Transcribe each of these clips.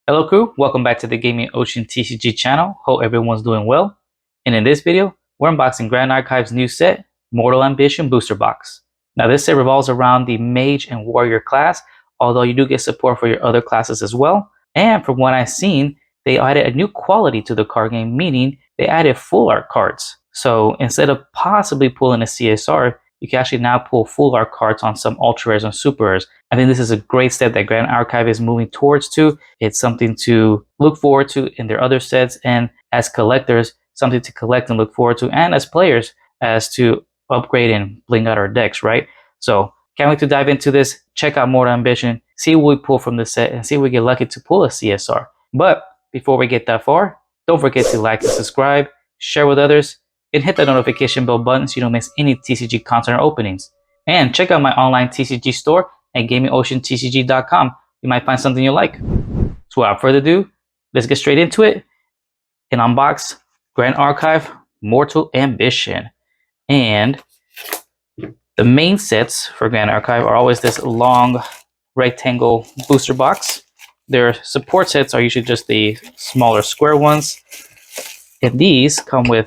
Hello crew, welcome back to the Gaming Ocean TCG channel. Hope everyone's doing well. And in this video, we're unboxing Grandarchive's new set, Mortalambition Booster Box. Now this set revolves around the Mage and Warrior class, although you do get support for your other classes as well. And from what I've seen, they added a new quality to the card game, meaning they added full art cards. So instead of possibly pulling a CSR, you can actually now pull full art cards on some ultra rares and super rares. I think this is a great step that Grandarchive is moving towards too. It's something to look forward to in their other sets, and as collectors, something to collect and look forward to, and as players, as to upgrade and bling out our decks, right? So can't wait to dive into this. Check out Mortalambition, see what we pull from the set, and see if we get lucky to pull a CSR. But before we get that far, don't forget to like and subscribe, share with others, and hit the notification bell button so you don't miss any TCG content or openings. And check out my online TCG store at gamingoceantcg.com. You might find something you like. So without further ado, let's get straight into it and unbox Grandarchive Mortalambition. And the main sets for Grandarchive are always this long rectangle booster box. Their support sets are usually just the smaller square ones. And these come with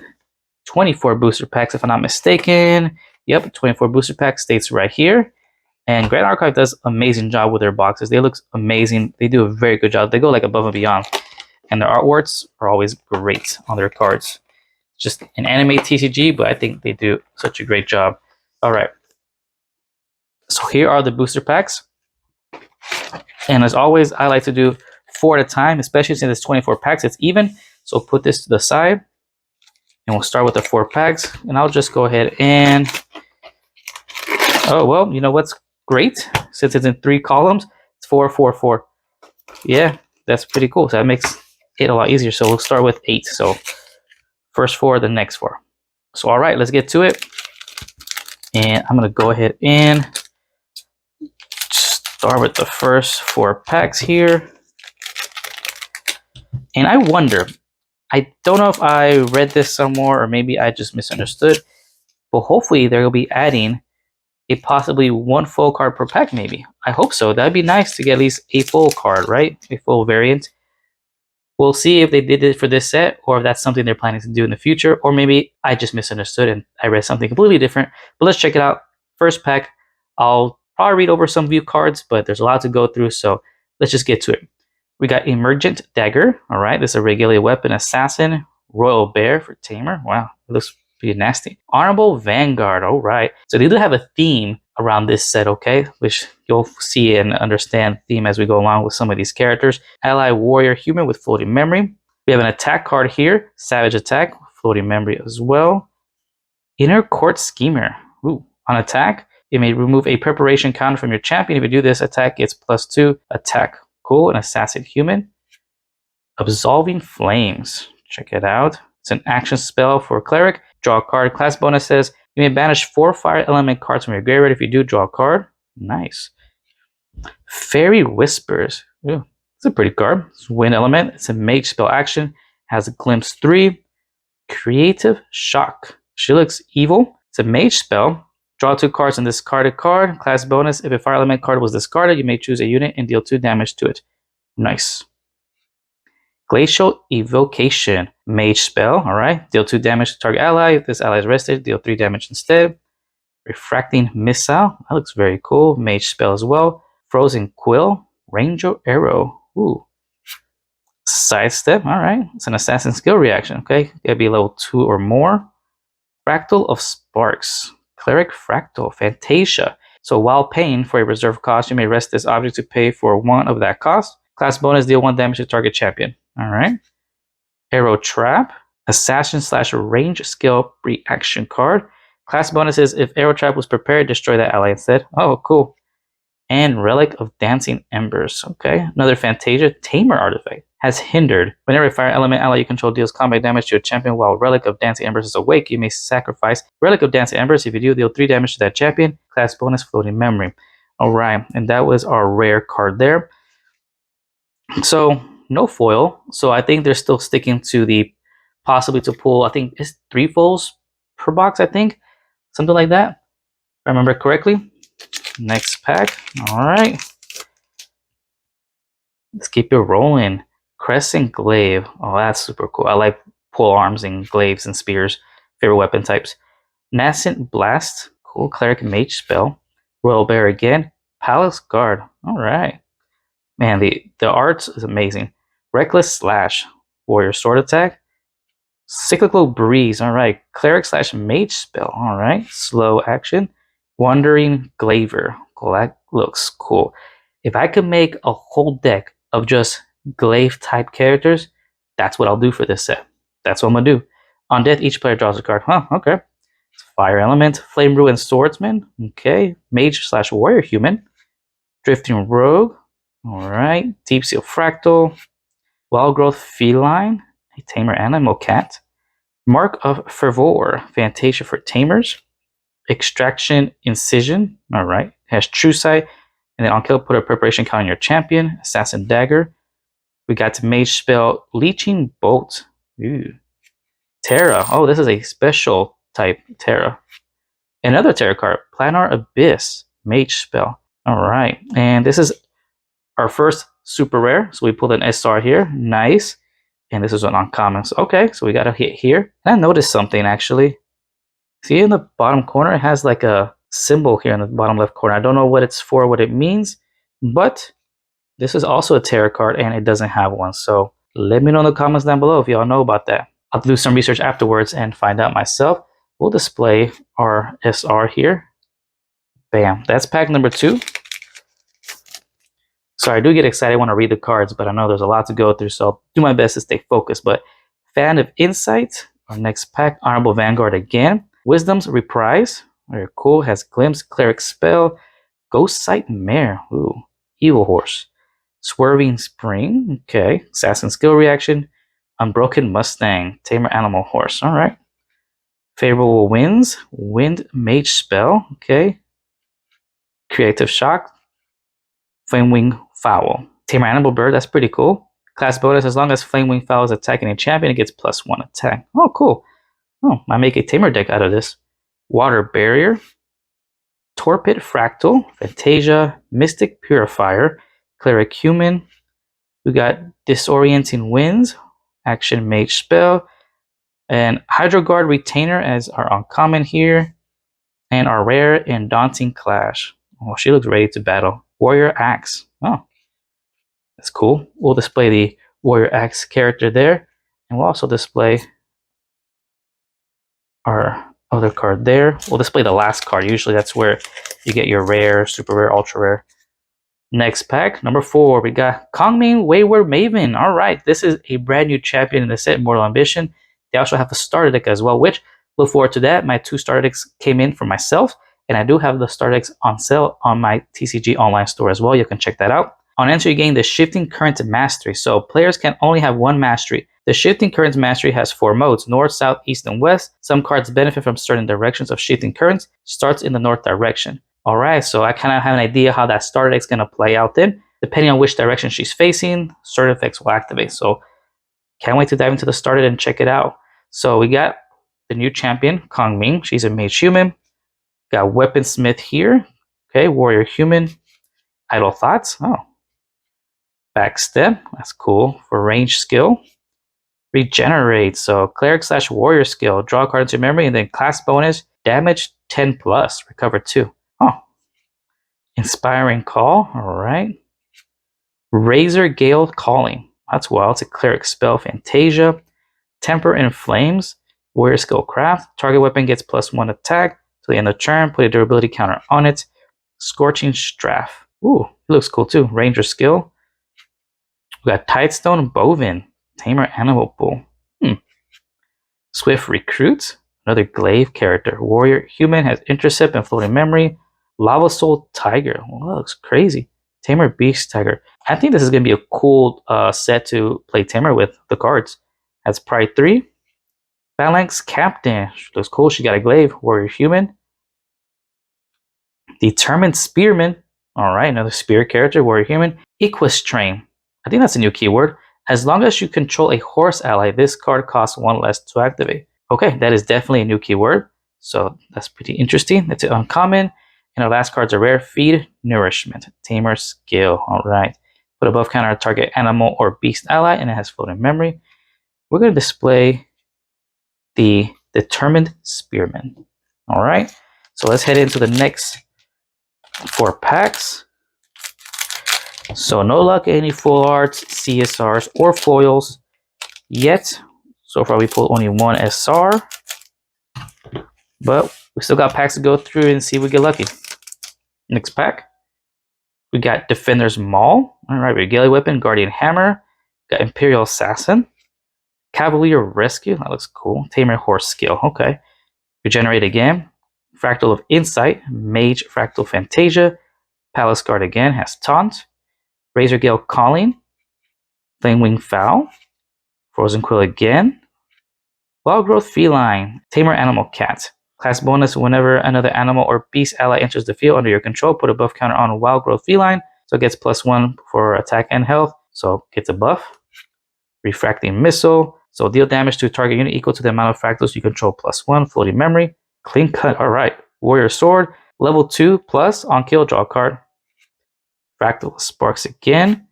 24 booster packs, if I'm not mistaken. Yep, 24 booster packs states right here. And Grandarchive does an amazing job with their boxes. They look amazing. They do a very good job. They go like above and beyond. And their artworks are always great on their cards. Just an anime TCG, but I think they do such a great job. All right. So here are the booster packs. And as always, I like to do 4 at a time, especially since it's 24 packs. It's even. So put this to the side. And we'll start with the 4 packs. And I'll just go ahead and... Oh, well, you know what's great? Since it's in 3 columns, it's 4, 4, 4. Yeah, that's pretty cool. So that makes it a lot easier. So we'll start with 8. So first 4, the next 4. So all right, let's get to it. And I'm going to go ahead and start with the first 4 packs here. And I wonder... I don't know if I read this somewhere or maybe I just misunderstood, but hopefully they'll be adding a possibly 1 full card per pack maybe. I hope so. That'd be nice to get at least a full card, right? A full variant. We'll see if they did it for this set or if that's something they're planning to do in the future, or maybe I just misunderstood and I read something completely different. But let's check it out. First pack, I'll probably read over some view cards, but there's a lot to go through, so let's just get to it. We got Emergent Dagger. All right, this is a regular weapon assassin. Royal Bear for Tamer. Wow, it looks pretty nasty. Honorable Vanguard. All right. So they do have a theme around this set, okay? Which you'll see and understand theme as we go along with some of these characters. Ally Warrior Human with Floating Memory. We have an attack card here. Savage Attack, Floating Memory as well. Inner Court Schemer. Ooh, on attack, you may remove a preparation counter from your champion. If you do this, attack gets +2 attack. Cool, an assassin human. Absolving Flames. Check it out. It's an action spell for a cleric. Draw a card. Class bonus says you may banish 4 fire element cards from your graveyard. If you do, draw a card. Nice. Fairy Whispers. Ooh, it's a pretty card. It's wind element. It's a mage spell action. Has a glimpse 3. Creative Shock. She looks evil. It's a mage spell. Draw 2 cards and discard a card. Class bonus, if a fire element card was discarded, you may choose a unit and deal 2 damage to it. Nice. Glacial Evocation. Mage spell, alright. Deal 2 damage to target ally. If this ally is rested, deal 3 damage instead. Refracting Missile. That looks very cool. Mage spell as well. Frozen Quill. Ranger Arrow. Ooh. Sidestep, alright. It's an assassin skill reaction, okay. Gotta be level 2 or more. Fractal of Sparks. Cleric Fractal, Fantasia. So while paying for a reserve cost, you may rest this object to pay for 1 of that cost. Class bonus, deal 1 damage to target champion. Alright. Arrow Trap. Assassin/range skill reaction card. Class bonus is if Arrow Trap was prepared, destroy that ally instead. Oh, cool. And Relic of Dancing Embers. Okay. Another Fantasia. Tamer artifact. Has Hindered. Whenever a fire element ally you control deals combat damage to a champion while Relic of Dancing Embers is awake, you may sacrifice Relic of Dancing Embers. If you do, deal 3 damage to that champion. Class bonus, Floating Memory. Alright, and that was our rare card there. So, no foil. So I think they're still sticking to the possibly to pull, I think it's 3 foils per box, I think. Something like that. If I remember correctly. Next pack. Alright. Let's keep it rolling. Crescent Glaive. Oh, that's super cool. I like pole arms and glaives and spears. Favorite weapon types. Nascent Blast. Cool cleric mage spell. Royal Bear again. Palace Guard. All right. Man, the art is amazing. Reckless Slash. Warrior Sword Attack. Cyclical Breeze. All right. Cleric slash mage spell. All right. Slow action. Wandering Glaver. Cool. That looks cool. If I could make a whole deck of just glaive type characters, that's what I'll do for this set. That's what I'm going to do. On death, each player draws a card. Huh. Okay. Fire Element. Flame Ruin Swordsman. Okay. Mage slash Warrior Human. Drifting Rogue. All right. Deep Seal Fractal. Wild Growth Feline. A Tamer Animal Cat. Mark of Fervor, Fantasia for Tamers. Extraction Incision, all right. Has True Sight. And then on kill, put a preparation count on your champion. Assassin Dagger. We got the mage spell Leeching Bolt. Ooh. Terra. Oh, this is a special type Terra. Another Terra card, Planar Abyss, mage spell. All right. And this is our first super rare. So we pulled an SR here. Nice. And this is an uncommon. So, okay, so we got a hit here. And I noticed something actually. See in the bottom corner, it has like a symbol here in the bottom left corner. I don't know what it's for, what it means, but this is also a tarot card and it doesn't have one. So let me know in the comments down below if y'all know about that. I'll do some research afterwards and find out myself. We'll display our SR here. Bam, that's pack number 2. So I do get excited, I want to read the cards, but I know there's a lot to go through, so I'll do my best to stay focused. But Fan of Insight, our next pack, Honorable Vanguard again. Wisdom's Reprise, very cool, has Glimpse, Cleric Spell, Ghost Sight Mare, ooh, Evil Horse. Swerving Spring, okay, Assassin Skill Reaction, Unbroken Mustang, Tamer Animal Horse, alright. Favorable Winds, Wind Mage Spell, okay. Creative Shock, Flamewing Fowl. Tamer Animal Bird, that's pretty cool. Class bonus, as long as Flamewing Fowl is attacking a champion, it gets +1 attack. Oh, cool. Oh, I make a Tamer deck out of this. Water Barrier. Torpid Fractal. Fantasia. Mystic Purifier. Cleric Human. We got Disorienting Winds. Action Mage Spell. And Hydro Guard Retainer as our uncommon here. And our rare and Daunting Clash. Oh, she looks ready to battle. Warrior Axe. Oh, that's cool. We'll display the Warrior Axe character there. And we'll also display our other card there. We'll display the last card. Usually that's where you get your rare, super rare, ultra rare. Next pack, number 4, we got Kongming Wayward Maven. All right, this is a brand new champion in the set, Mortalambition. They also have a starter deck as well, which look forward to that. My 2 starter decks came in for myself, and I do have the starter decks on sale on my TCG online store as well. You can check that out. On entry, you gain the Shifting Current Mastery. So players can only have 1 mastery. The Shifting Currents Mastery has 4 modes, north, south, east, and west. Some cards benefit from certain directions of shifting currents. Starts in the north direction. Alright, so I kind of have an idea how that starter deck is going to play out then. Depending on which direction she's facing, certain effects will activate. So can't wait to dive into the starter and check it out. So we got the new champion, Kongming. She's a mage human. Got Weaponsmith here. Okay, warrior human. Idle Thoughts. Oh. Backstep. That's cool for range skill. Regenerate. So cleric slash warrior skill. Draw a card into memory and then class bonus. Damage 10 plus. Recover 2. Oh. Inspiring Call. Alright. Razor Gale Calling. That's wild. It's a cleric spell. Fantasia. Temper and Flames. Warrior skill craft. Target weapon gets +1 attack. To the end of turn, put a durability counter on it. Scorching Straff. Ooh, it looks cool too. Ranger skill. We got Tidestone Bovin. Tamer Animal Bull. Swift Recruit. Another glaive character. Warrior human, has intercept and floating memory. Lava Soul Tiger. Oh, that looks crazy. Tamer Beast Tiger. I think this is going to be a cool set to play Tamer with the cards. Has Pride 3. Phalanx Captain. She looks cool. She got a glaive. Warrior human. Determined Spearman. Alright, another spear character. Warrior human. Equestrain. I think that's a new keyword. As long as you control a horse ally, this card costs 1 less to activate. Okay, that is definitely a new keyword. So that's pretty interesting. That's uncommon. And our last cards are rare. Feed Nourishment. Tamer Skill. Alright. Put a buff counter on target animal or beast ally, and it has floating memory. We're going to display the Determined Spearman. All right, so let's head into the next 4 packs. So no luck, any full arts, CSRs, or foils yet. So far we pulled only 1 SR, but we still got packs to go through and see if we get lucky. Next pack, we got Defender's Maul. All right, Regalia Weapon, Guardian Hammer. Got Imperial Assassin, Cavalier Rescue. That looks cool. Tamer Horse Skill. Okay. Regenerate again. Fractal of Insight, Mage Fractal Fantasia. Palace Guard again has Taunt. Razor Gale Calling. Flamewing Fowl. Frozen Quill again. Wild Growth Feline. Tamer Animal Cat. Class bonus whenever another animal or beast ally enters the field under your control, put a buff counter on Wild Growth Feline. So it gets +1 for attack and health. So gets a buff. Refracting Missile. So deal damage to a target unit equal to the amount of fractals you control +1. Floating Memory. Clean Cut. Alright. Warrior Sword. Level 2 plus on kill, draw a card. Fractal Sparks again.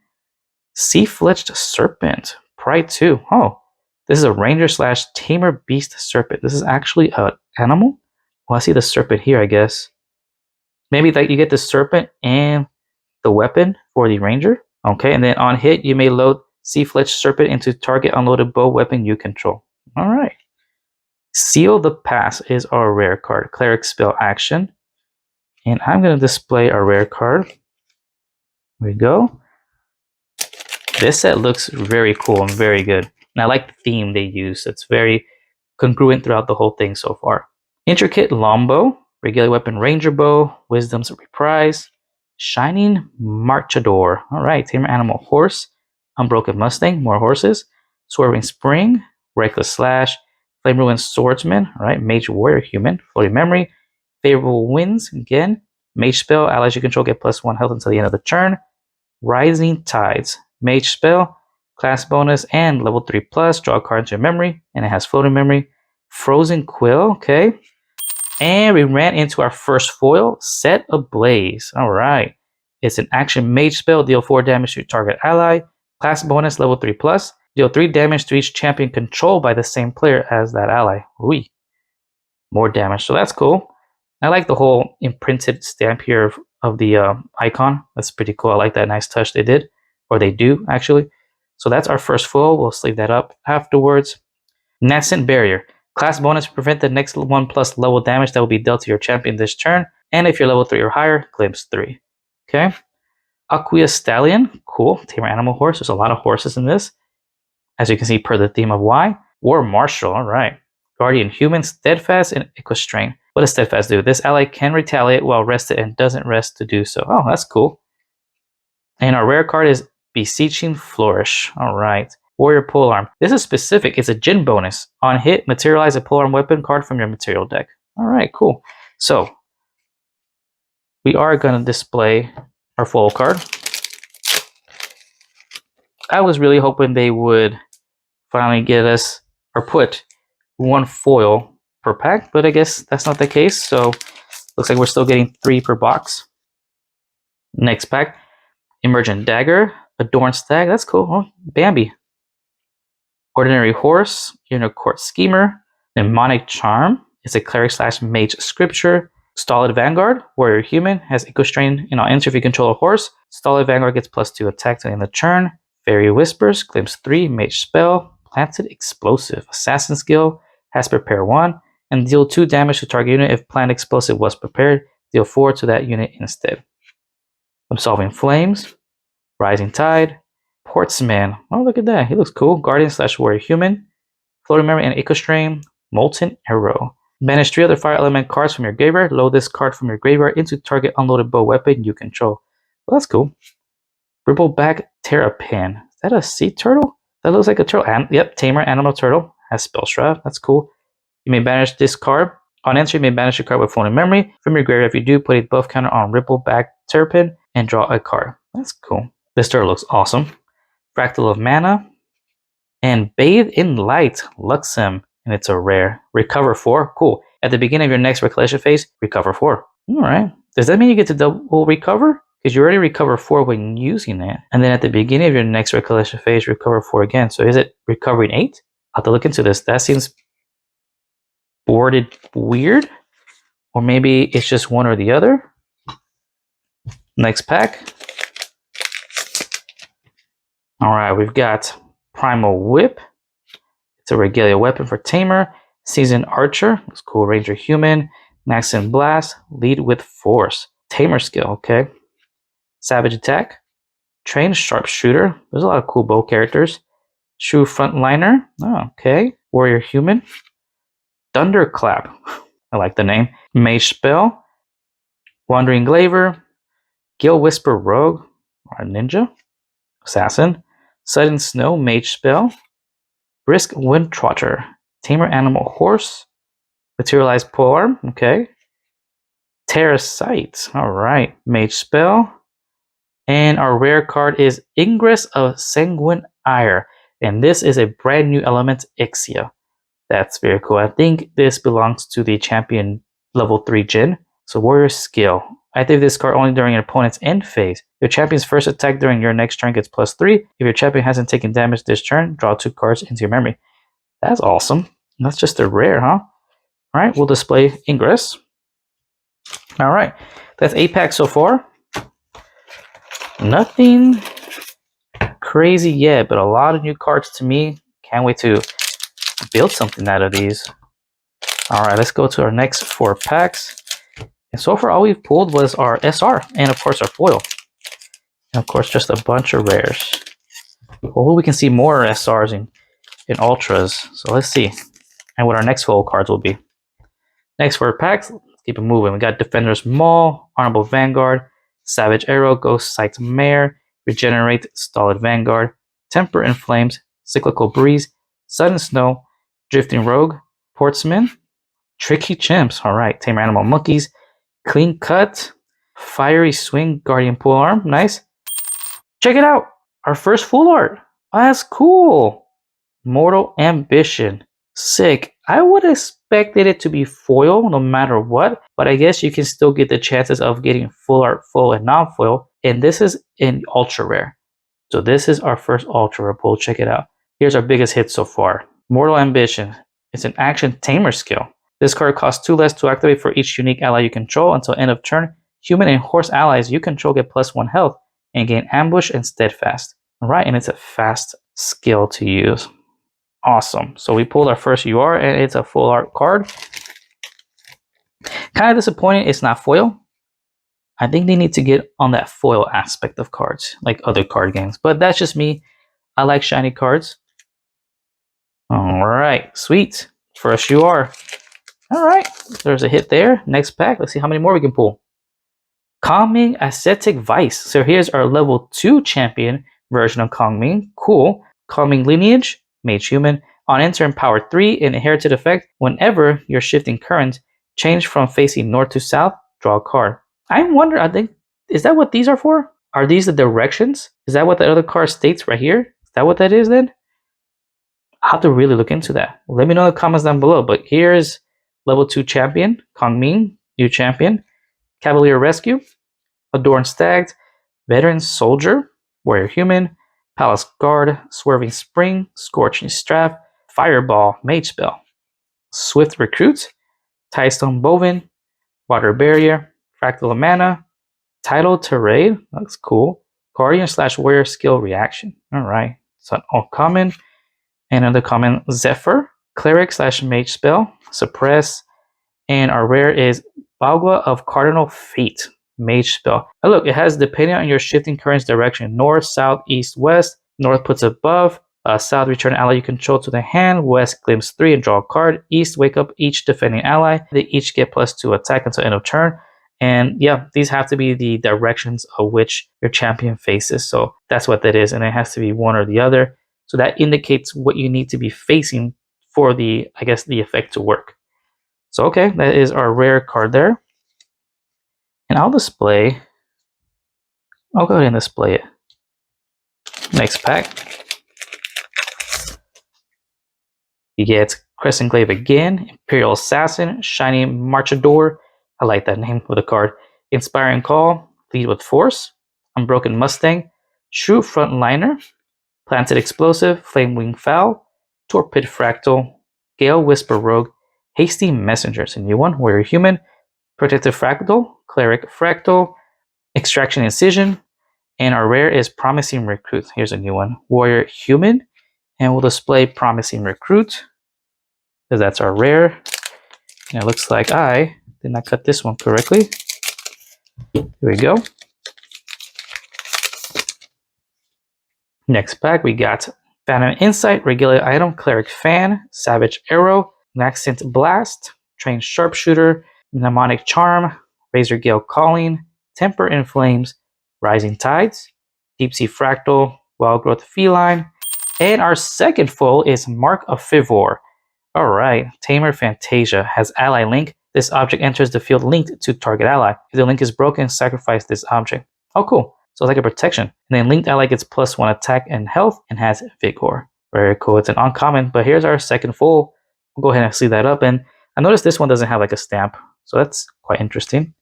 Sea-Fletched Serpent. Pride 2. Oh. This is a Ranger / Tamer Beast Serpent. This is actually an animal? Well, I see the serpent here, I guess. Maybe that you get the serpent and the weapon for the Ranger. Okay, and then on hit, you may load Sea-Fletched Serpent into target unloaded bow weapon you control. Alright. Seal the Pass is our rare card. Cleric Spell Action. And I'm going to display our rare card. Here we go. This set looks very cool and very good. And I like the theme they use. It's very congruent throughout the whole thing so far. Intricate Longbow, Regalia Weapon Ranger Bow, Wisdom's Reprise, Shining Marchador. Alright, Tamer Animal Horse, Unbroken Mustang, more horses, Swerving Spring, Reckless Slash, Flame Ruin Swordsman, alright, Mage Warrior Human, Floating Memory, Favorable Winds, again, Mage Spell, allies you control get +1 health until the end of the turn, Rising Tides, Mage Spell, class bonus, and level 3 plus, draw a card into your memory, and it has floating memory. Frozen Quill, okay. And we ran into our first foil, Set Ablaze. Alright. It's an action mage spell, deal 4 damage to your target ally. Class bonus, level 3 plus, deal 3 damage to each champion controlled by the same player as that ally. Ooh. More damage, so that's cool. I like the whole imprinted stamp here of the icon. That's pretty cool. I like that nice touch they did. Or they do, actually. So that's our first foil. We'll sleeve that up afterwards. Nascent Barrier. Class bonus, prevent the next 1+ level damage that will be dealt to your champion this turn. And if you're level 3 or higher, glimpse 3. Okay. Aquia Stallion. Cool. Tamer Animal Horse. There's a lot of horses in this. As you can see, per the theme of Y. War Marshal. Alright. Guardian Human, Steadfast, and Equestrain. What does Steadfast do? This ally can retaliate while rested and doesn't rest to do so. Oh, that's cool. And our rare card is Beseeching Flourish. Alright. Warrior Polearm. This is specific. It's a Djinn bonus. On hit, materialize a polearm weapon card from your material deck. Alright, cool. So, we are going to display our foil card. I was really hoping they would finally get us, or put 1 foil per pack, but I guess that's not the case. So, looks like we're still getting 3 per box. Next pack. Emergent Dagger. Adorned Stag. That's cool. Oh, Bambi. Ordinary Horse. Inner Court Schemer. Mnemonic Charm. It's a cleric / mage scripture. Stolid Vanguard. Warrior Human. Has Equestrain. And I'll enter if you control a horse. Stolid Vanguard gets +2 attack to end the turn. Fairy Whispers. Glimpse 3. Mage Spell. Planted Explosive. Assassin Skill. Has Prepare 1. And deal 2 damage to target unit if Planned Explosive was prepared. Deal 4 to that unit instead. Absolving Flames. Rising Tide. Portsman. Oh, look at that. He looks cool. Guardian / Warrior Human. Floating Memory and Equestrain. Molten Arrow. Banish 3 other fire element cards from your graveyard. Load this card from your graveyard into target unloaded bow weapon you control. Well, that's cool. Rippleback Terrapin. Is that a sea turtle? That looks like a turtle. Yep, Tamer Animal Turtle. Has Spell Shroud. That's cool. You may banish this card. On entry, you may banish a card with floating memory from your graveyard. If you do, put a buff counter on Rippleback Terrapin and draw a card. That's cool. This turtle looks awesome. Fractal of Mana. And Bathe in Light. Luxem. And it's a rare. Recover 4. Cool. At the beginning of your next recollection phase, recover 4. Alright. Does that mean you get to double recover? because you already recover 4 when using it. And then at the beginning of your next recollection phase, recover 4 again. So is it recovering 8? I'll have to look into this. That seems worded weird. Or maybe it's just one or the other. Next pack. Alright, we've got Primal Whip. It's a Regalia weapon for Tamer. Seasoned Archer. It's cool. Ranger Human. Maxim Blast. Lead with Force. Tamer skill, okay. Savage Attack. Trained Sharpshooter. There's a lot of cool bow characters. Shoe Frontliner. Oh, okay. Warrior Human. Thunderclap. I like the name. Mage Spell. Wandering Glaver. Gale Whisper Rogue. Or a Ninja. Assassin. Sudden Snow Mage Spell. Brisk Windtrotter. Tamer Animal Horse. Materialized Polearm. Okay. Terracite. Alright. Mage Spell. And our rare card is Ingress of Sanguine Ire. And this is a brand new element, Ixia. That's very cool. I think this belongs to the champion level 3 Jin. So Warrior Skill. Activate this card only during your opponent's end phase. Your champion's first attack during your next turn gets +3. If your champion hasn't taken damage this turn, draw 2 cards into your memory. That's awesome. That's just a rare, huh? Alright, we'll display Ingress. Alright, that's 8 packs so far. Nothing crazy yet, but a lot of new cards to me. Can't wait to build something out of these. Alright, let's go to our next 4 packs. And so far all we've pulled was our SR and of course our foil. And of course just a bunch of rares. Hopefully we can see more SRs and Ultras. So let's see. And what our next foil cards will be. Next 4 packs, let's keep it moving. We got Defender's Maul, Honorable Vanguard, Savage Arrow, Ghost Sight's Mare, Regenerate, Stolid Vanguard, Temper in Flames, Cyclical Breeze, Sudden Snow, Drifting Rogue, Portsman, Tricky Chimps, alright, Tamer Animal Monkeys, Clean Cut, Fiery Swing, Guardian Polearm, nice. Check it out! Our first full art! Oh, that's cool! Mortalambition, sick. I would have expected it to be foil no matter what, but I guess you can still get the chances of getting full art, full, and non-foil. And this is an ultra rare. So this is our first ultra rare pull. Check it out. Here's our biggest hit so far. Mortalambition. It's an action tamer skill. This card costs 2 less to activate for each unique ally you control until end of turn. Human and horse allies you control get +1 health and gain ambush and steadfast. Alright, and it's a fast skill to use. Awesome. So we pulled our first UR and it's a full art card. Kind of disappointing it's not foil. I think they need to get on that foil aspect of cards like other card games. But that's just me. I like shiny cards. Alright, sweet. First UR. Alright, there's a hit there. Next pack. Let's see how many more we can pull. Calming Ascetic Vice. So here's our level 2 champion version of Calming. Cool. Calming Lineage. Mage Human. On enter and power 3, an inherited effect. Whenever you're shifting current, change from facing north to south, draw a card. I wonder, I think, is that what these are for? Are these the directions? Is that what the other card states right here? Is that what that is then? I'll have to really look into that. Let me know in the comments down below. But here's level 2 champion, Kongming, new champion. Cavalier Rescue, Adorned Stagged, Veteran Soldier, Warrior Human, Palace Guard, Swerving Spring, Scorching Strap, Fireball, Mage Spell, Swift Recruit, Tidestone Bovin, Water Barrier, Fractal Mana, Tidal Terrain, looks cool, Guardian / Warrior Skill Reaction. Alright, so all common. And another common, Zephyr, Cleric / Mage Spell, Suppress, and our rare is Bagua of Cardinal Fate. Mage Spell. Now look, it has depending on your shifting currents direction. North, south, east, west. North puts above. South, return ally you control to the hand. West, glimpse 3 and draw a card. East, wake up each defending ally. They each get +2 attack until end of turn. And yeah, these have to be the directions of which your champion faces. So that's what that is. And it has to be one or the other. So that indicates what you need to be facing for the, I guess, the effect to work. So okay, that is our rare card there. And I'll go ahead and display it. Next pack. You get Crescent Glaive again, Imperial Assassin, Shiny Marchador. I like that name for the card. Inspiring Call, Lead with Force, Unbroken Mustang, True Frontliner, Planted Explosive, Flamewing Fowl, Torpid Fractal, Gale Whisper Rogue, Hasty Messenger, a new one, Warrior Human, Protective Fractal, Cleric Fractal, Extraction Incision, and our rare is Promising Recruit. Here's a new one, Warrior Human, and we'll display Promising Recruit, because that's our rare. And it looks like I did not cut this one correctly. Here we go. Next pack, we got Phantom Insight, Regular Item, Cleric Fan, Savage Arrow, Accent Blast, Trained Sharpshooter, Mnemonic Charm, Razor Gale Calling, Temper in Flames, Rising Tides, Deep Sea Fractal, Wild Growth Feline, and our second full is Mark of Fivor. Alright, Tamer Fantasia has ally link. This object enters the field linked to target ally. If the link is broken, sacrifice this object. Oh, cool. So it's like a protection. And then linked ally gets +1 attack and health and has vigor. Very cool. It's an uncommon, but here's our second full. We'll go ahead and see that up. And I noticed this one doesn't have like a stamp, so that's quite interesting.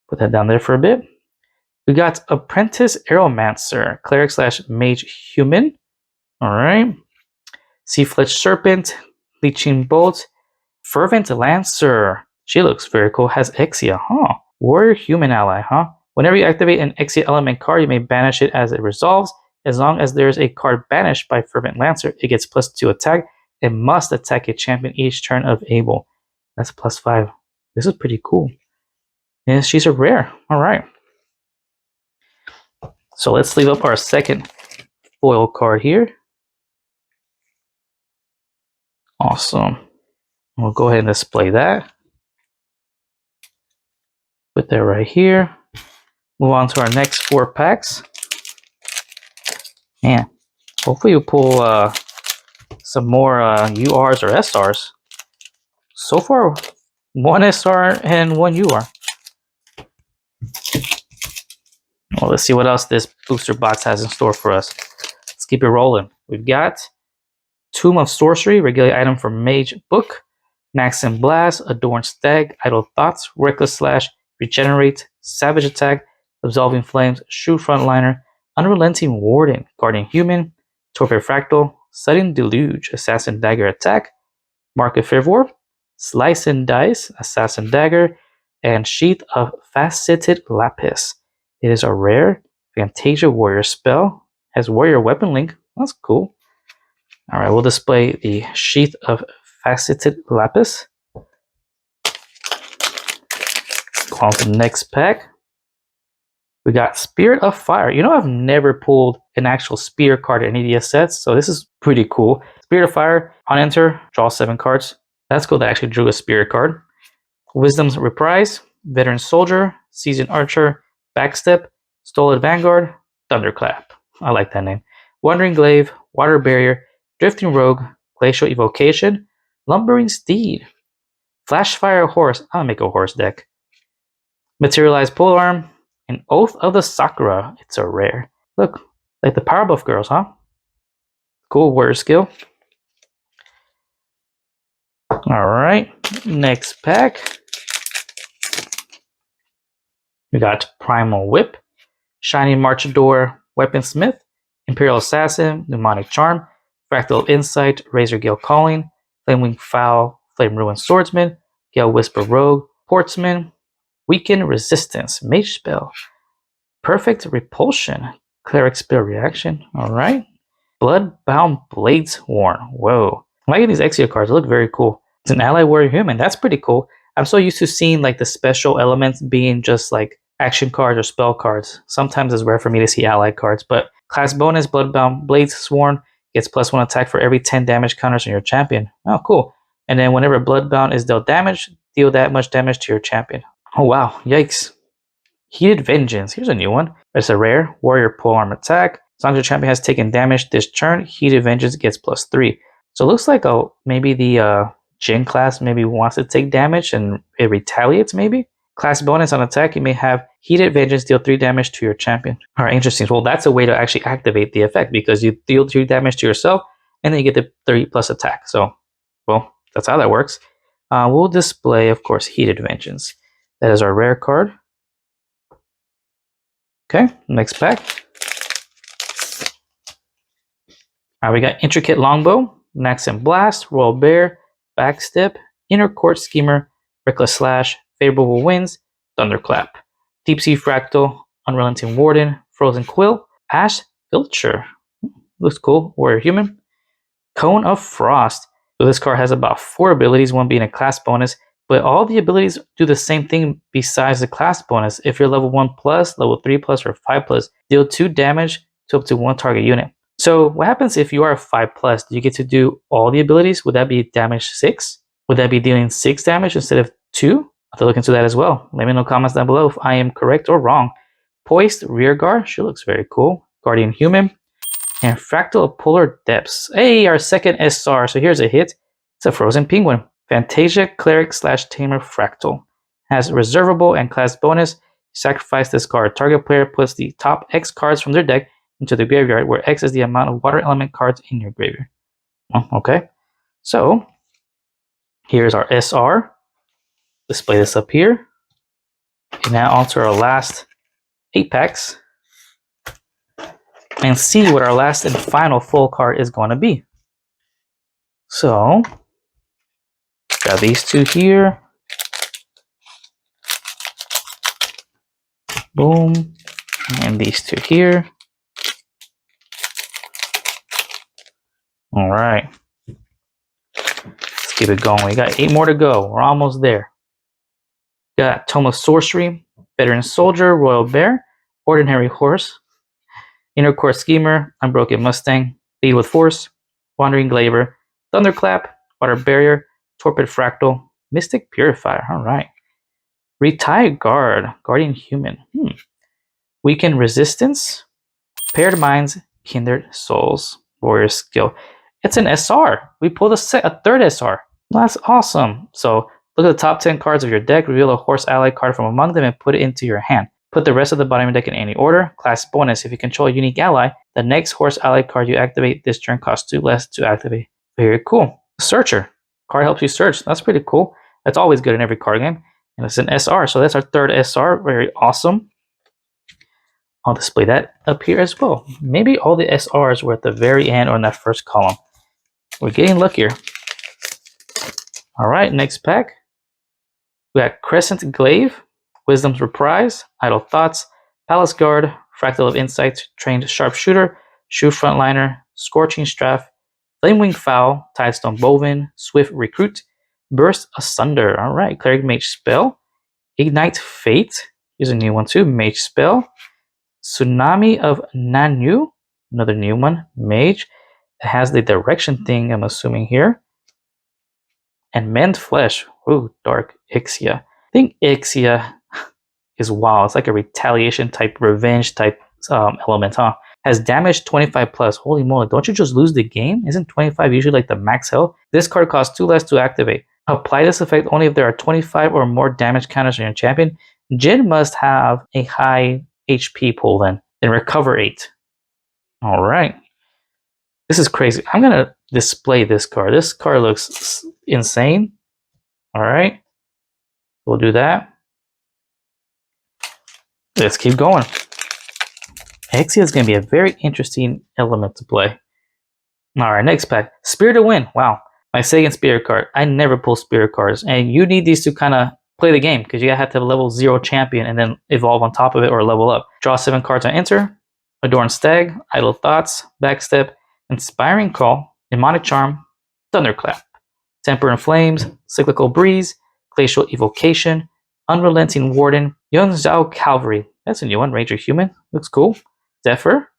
Put that down there for a bit. We got Apprentice Aeromancer, Cleric / Mage Human. Alright. Sea-Fletched Serpent, Leeching Bolt, Fervent Lancer. She looks very cool. Has Exia, huh? Warrior Human ally, huh? Whenever you activate an Exia element card, you may banish it as it resolves. As long as there is a card banished by Fervent Lancer, it gets +2 attack. It must attack a champion each turn of able. That's +5. This is pretty cool. And she's a rare. Alright. So let's leave up our second foil card here. Awesome. We'll go ahead and display that. Put that right here. Move on to our next 4 packs. Man, hopefully you pull some more URs or SRs. So far, 1 SR and 1 UR. Well, let's see what else this booster box has in store for us. Let's keep it rolling. We've got Tomb of Sorcery, regular item from Mage Book, Maxim Blast, Adorned Stag, Idle Thoughts, Reckless Slash, Regenerate, Savage Attack, Absolving Flames, True Frontliner, Unrelenting Warden, Guardian Human, Torpid Fractal, Sudden Deluge, Assassin Dagger Attack, Mark of Fivor, Slice and Dice, Assassin Dagger, and Sheath of Faceted Lapis. It is a rare Fantasia Warrior spell. Has Warrior Weapon Link. That's cool. Alright, we'll display the Sheath of Faceted Lapis. Go on to the next pack. We got Spirit of Fire. You know, I've never pulled an actual Spear card in any of these sets, so this is pretty cool. Spirit of Fire, on enter, draw 7 cards. That's cool that I actually drew a Spirit card. Wisdom's Reprise, Veteran Soldier, Seasoned Archer, Backstep, Stolen Vanguard, Thunderclap. I like that name. Wandering Glaive, Water Barrier, Drifting Rogue, Glacial Evocation, Lumbering Steed, Flashfire Horse. I'll make a horse deck. Materialized Polearm, and Oath of the Sakura. It's a rare. Look, like the Power Buff Girls, huh? Cool warrior skill. Alright, next pack. We got Primal Whip, Shining Marchador, Weaponsmith, Imperial Assassin, Mnemonic Charm, Fractal Insight, Razor Gale Calling, Flamewing Fowl, Flame Ruin Swordsman, Gale Whisper Rogue, Portsman, Weaken Resistance, Mage Spell, Perfect Repulsion, Cleric Spell Reaction. Alright. Bloodbound Bladesworn. Whoa. I'm liking these Exia cards. They look very cool. It's an ally warrior human. That's pretty cool. I'm so used to seeing like the special elements being just like action cards or spell cards. Sometimes it's rare for me to see ally cards, but class bonus, Bloodbound Bladesworn gets +1 attack for every 10 damage counters on your champion. Oh, cool. And then whenever Bloodbound is dealt damage, deal that much damage to your champion. Oh wow, yikes. Heated Vengeance. Here's a new one. It's a rare Warrior Polearm attack. As long as your champion has taken damage this turn, Heated Vengeance gets +3. So it looks like maybe the Jin class maybe wants to take damage and it retaliates maybe. Class bonus on attack, you may have Heated Vengeance deal 3 damage to your champion. Alright, interesting. Well, that's a way to actually activate the effect because you deal 3 damage to yourself and then you get the 3+ attack. So, well, that's how that works. We'll display, of course, Heated Vengeance. That is our rare card. Okay, next pack. All right, we got Intricate Longbow, Maxim Blast, Royal Bear, Backstep, Inner Court Schemer, Reckless Slash, Favorable Winds, Thunderclap, Deep Sea Fractal, Unrelenting Warden, Frozen Quill, Ash Filcher, looks cool, Warrior Human, Cone of Frost. So this card has about 4 abilities, one being a class bonus, but all the abilities do the same thing besides the class bonus. If you're level 1 plus, level 3 plus, or 5 plus, deal 2 damage to up to 1 target unit. So what happens if you are a 5 plus? Do you get to do all the abilities? Would that be damage 6? Would that be dealing 6 damage instead of 2? I'll have to look into that as well. Let me know in the comments down below if I am correct or wrong. Poised Rearguard, she looks very cool. Guardian Human, and Fractal of Polar Depths. Hey, our second SR. So here's a hit. It's a Frozen Penguin. Fantasia Cleric / Tamer Fractal. Has reservable and class bonus. Sacrifice this card. Target player puts the top X cards from their deck into the graveyard, where X is the amount of water element cards in your graveyard. Okay. So here's our SR. Display this up here. And now on to our last 8 packs. And see what our last and final full card is going to be. So, got these 2 here. Boom. And these 2 here. All right. Let's keep it going. We got 8 more to go. We're almost there. Got Tome of Sorcery, Veteran Soldier, Royal Bear, Ordinary Horse, Inner Court Schemer, Unbroken Mustang, Lead with Force, Wandering Glaver, Thunderclap, Water Barrier, Torpid Fractal, Mystic Purifier. All right. Retired Guard, Guardian Human. Weaken Resistance, Paired Minds, Kindred Souls, Warrior Skill. It's an SR. We pulled a 3rd SR. That's awesome. So look at the top 10 cards of your deck, reveal a horse ally card from among them, and put it into your hand. Put the rest of the bottom of your deck in any order. Class bonus, if you control a unique ally, the next horse ally card you activate this turn costs 2 less to activate. Very cool. Searcher. Card helps you search. That's pretty cool. That's always good in every card game. And it's an SR, so that's our 3rd SR. Very awesome. I'll display that up here as well. Maybe all the SRs were at the very end or in that first column. We're getting luckier. All right, next pack. We got Crescent Glaive, Wisdom's Reprise, Idle Thoughts, Palace Guard, Fractal of Insight, Trained Sharpshooter, Shoe Frontliner, Scorching Straff, Flamewing Fowl, Tidestone Bovin, Swift Recruit, Burst Asunder. All right, Cleric Mage Spell, Ignite Fate. Here's a new one too, Mage Spell. Tsunami of Nanu, another new one, Mage. It has the direction thing, I'm assuming here. And Mend Flesh, ooh, Dark Ixia. I think Ixia is wild. It's like a retaliation type, revenge type element, huh? Has damage 25 plus. Holy moly, don't you just lose the game? Isn't 25 usually like the max health? This card costs 2 less to activate. Apply this effect only if there are 25 or more damage counters on your champion. Jin must have a high HP pool then recover 8. All right. This is crazy. I'm going to display this card. This card looks insane. All right. We'll do that. Let's keep going. Exia is going to be a very interesting element to play. All right, next pack. Spirit of Wind. Wow. My second Spirit card. I never pull Spirit cards. And you need these to kind of play the game because you have to have a level 0 champion and then evolve on top of it or level up. Draw 7 cards on enter. Adorned Stag, Idle Thoughts, Backstep, Inspiring Call, Demonic Charm, Thunderclap, Temper and Flames, Cyclical Breeze, Glacial Evocation, Unrelenting Warden, Yunzhao Cavalry. That's a new one. Ranger Human. Looks cool. Zephyr,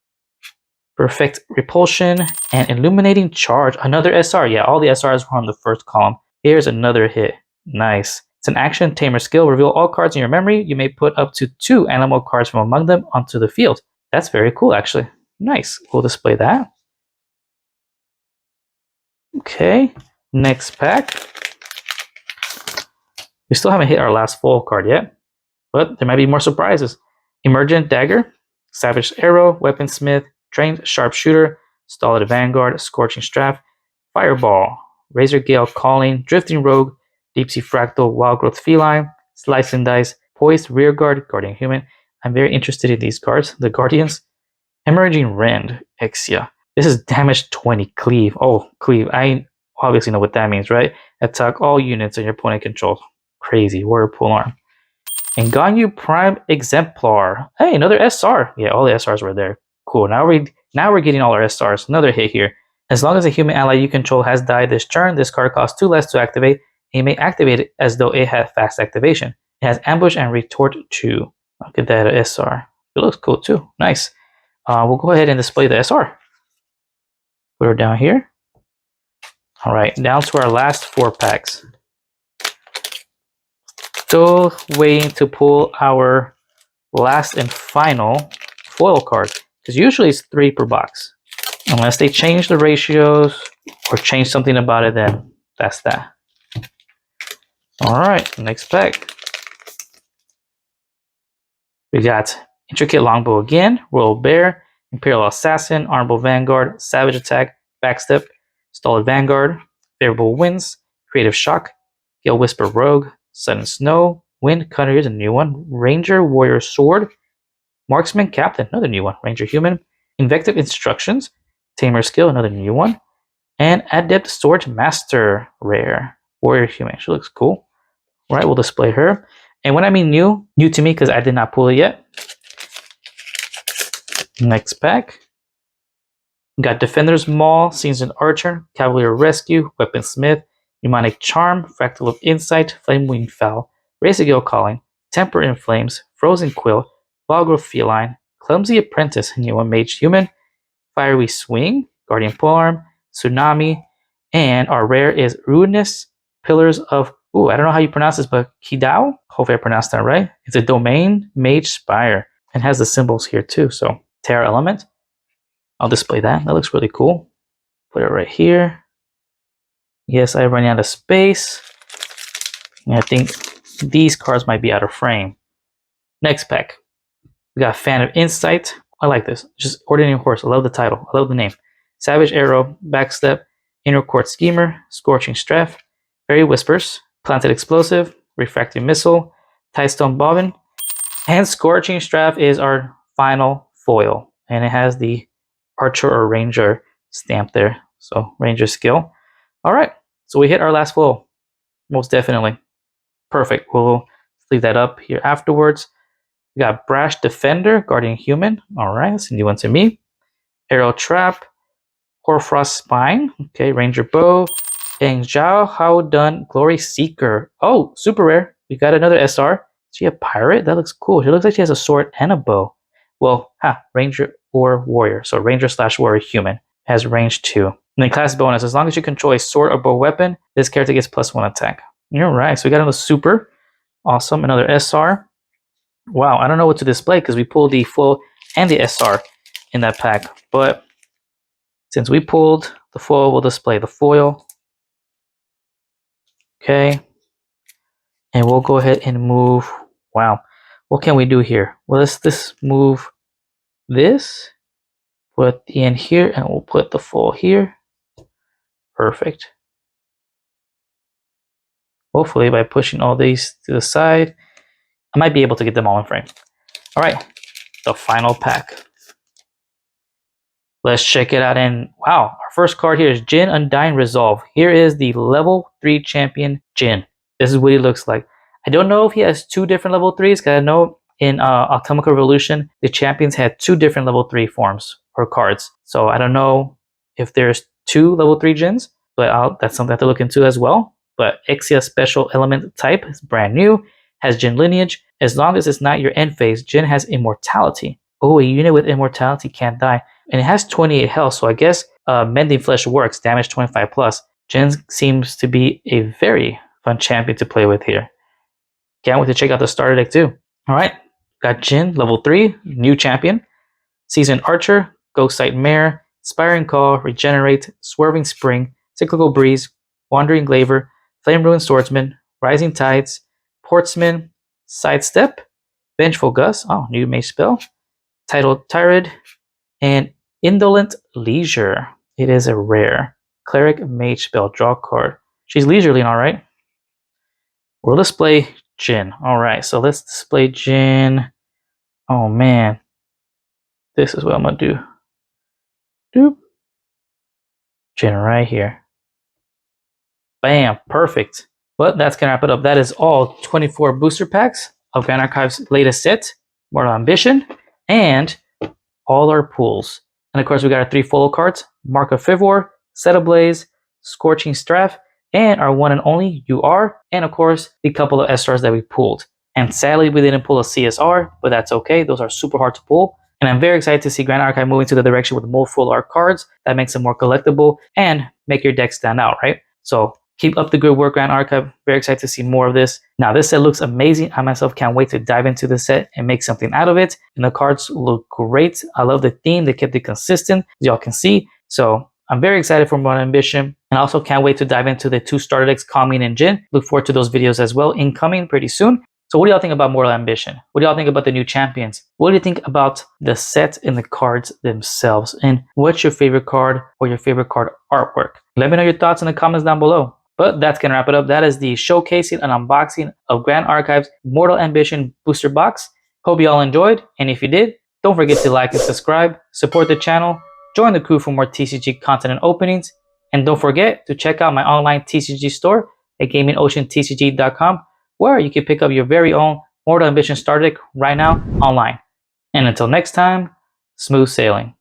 Perfect Repulsion, and Illuminating Charge. Another SR. Yeah, all the SRs were on the first column. Here's another hit. Nice. It's an action tamer skill. Reveal all cards in your memory. You may put up to 2 animal cards from among them onto the field. That's very cool, actually. Nice. We'll display that. Okay. Next pack. We still haven't hit our last full card yet, but there might be more surprises. Emergent Dagger, Savage Arrow, Weaponsmith, Trained Sharpshooter, Stolid Vanguard, Scorching Straff, Fireball, Razor Gale Calling, Drifting Rogue, Deep Sea Fractal, Wild Growth Feline, Slice and Dice, Poised Rearguard, Guardian Human, I'm very interested in these cards. The Guardians, Emerging Rend, Exia. This is damage 20, cleave. Oh, cleave. I obviously know what that means, right? Attack all units in your opponent control. Crazy. Warrior Pull Arm. And Ganyu Prime Exemplar. Hey, another SR. Yeah, all the SRs were there. Cool. Now we're getting all our SRs. Another hit here. As long as a human ally you control has died this turn, this card costs 2 less to activate. And you may activate it as though it had fast activation. It has Ambush and Retort 2. I'll get that SR. It looks cool too. Nice. We'll go ahead and display the SR. Put her down here. All right, down to our last 4 packs. Still waiting to pull our last and final foil card, because usually it's 3 per box. Unless they change the ratios or change something about it, then that's that. All right, next pack. We got Intricate Longbow again, Royal Bear, Imperial Assassin, Honorable Vanguard, Savage Attack, Backstep, Stolid Vanguard, Favorable Winds, Creative Shock, Gale Whisper Rogue, Sudden Snow, Wind Cutter, here's a new one, Ranger Warrior Sword, Marksman Captain, another new one, Ranger Human, Invective Instructions, Tamer Skill, another new one, and Adept Sword Master, rare, Warrior Human. She looks cool. All right, we'll display her. And when I mean new to me because I did not pull it yet. Next pack. We got Defender's Maul, Seasoned Archer, Cavalier Rescue, Weaponsmith, Mnemonic Charm, Fractal of Insight, Flamewing Fowl, Razor Gale Calling, Temper in Flames, Frozen Quill, Boggrel Feline, Clumsy Apprentice, new one, Mage Human, Fiery Swing, Guardian Polearm, Tsunami, and our rare is Ruinous Pillars of, I don't know how you pronounce this, but Kidao? Hopefully I pronounced that right. It's a domain Mage Spire and has the symbols here too. So Terra Element. I'll display that. That looks really cool. Put it right here. Yes, I'm running out of space. And I think these cards might be out of frame. Next pack. We got Fan of Insight. I like this. Just Ordinary Horse. I love the title. I love the name. Savage Arrow, Backstep, Inner Court Schemer, Scorching Strife, Fairy Whispers, Planted Explosive, Refracting Missile, Tidestone Bobbin, and Scorching Strife is our final foil. And it has the Archer or Ranger stamp there. So Ranger skill. All right. So we hit our last foil. Most definitely. Perfect. We'll leave that up here afterwards. We got Brash Defender, Guardian Human. All right. That's a new one to me. Arrow Trap, Hoarfrost Spine. Okay. Ranger Bow. And Zhao Hao Dun Glory Seeker. Oh, super rare. We got another SR. Is she a pirate? That looks cool. She looks like she has a sword and a bow. Well, Ranger or Warrior. So Ranger / Warrior Human has range 2. And then class bonus. As long as you control a sword or bow weapon, this character gets +1 attack. You're right. So we got another super. Awesome. Another SR. Wow. I don't know what to display because we pulled the foil and the SR in that pack. But since we pulled the foil, we'll display the foil. Okay. And we'll go ahead and move. Wow. What can we do here? Well, let's move this. Put the end here, and we'll put the foil here. Perfect. Hopefully, by pushing all these to the side, I might be able to get them all in frame. All right. The final pack. Let's check it out. And wow, our first card here is Jin Undying Resolve. Here is the level 3 champion Jin. This is what he looks like. I don't know if he has 2 different level 3s, because I know in Alchemical Revolution, the champions had 2 different level 3 forms or cards. So I don't know if there's 2 level 3 Jins, but that's something I have to look into as well. But Exia Special Element type is brand new, has Jin lineage. As long as it's not your end phase, Jin has Immortality. Oh, a unit with Immortality can't die. And it has 28 health, so I guess Mending Flesh works, damage 25 plus. Jin seems to be a very fun champion to play with here. Can't wait to check out the starter deck too. Alright, got Jin, level 3, new champion. Seasoned Archer, Ghost Sight Mare, Inspiring Call, Regenerate, Swerving Spring, Cyclical Breeze, Wandering Glaver, Flame Ruined Swordsman, Rising Tides, Portsman, Sidestep, Vengeful Gust, new mage spell, Titled Tirade, and Indolent Leisure. It is a rare. Cleric Mage spell, draw card. She's leisurely, alright. We'll display Jin. Alright, so let's display Jin. Oh man, this is what I'm gonna do. Doop. Gen right here. Bam, perfect. But that's gonna wrap it up. That is all 24 booster packs of Grandarchive's latest set, Mortalambition, and all our pools. And of course, we got our 3 follow cards, Mark of Fivor, Set Ablaze, Scorching Strath, and our one and only UR, and of course, the couple of SRs that we pulled. And sadly, we didn't pull a CSR, but that's okay. Those are super hard to pull. And I'm very excited to see Grandarchive moving to the direction with more full art cards that makes them more collectible and make your deck stand out, right? So keep up the good work, Grandarchive. Very excited to see more of this. Now, this set looks amazing. I myself can't wait to dive into the set and make something out of it. And the cards look great. I love the theme. They kept it consistent, as y'all can see. So I'm very excited for Mortalambition. And I also can't wait to dive into the 2 starter decks, Calming and Jin. Look forward to those videos as well, incoming pretty soon. So what do y'all think about Mortalambition? What do y'all think about the new champions? What do you think about the set and the cards themselves? And what's your favorite card or your favorite card artwork? Let me know your thoughts in the comments down below. But that's going to wrap it up. That is the showcasing and unboxing of Grandarchive's Mortalambition booster box. Hope you all enjoyed. And if you did, don't forget to like and subscribe, support the channel, join the crew for more TCG content and openings. And don't forget to check out my online TCG store at gamingoceantcg.com, where you can pick up your very own Mortalambition starter deck right now online. And until next time, smooth sailing.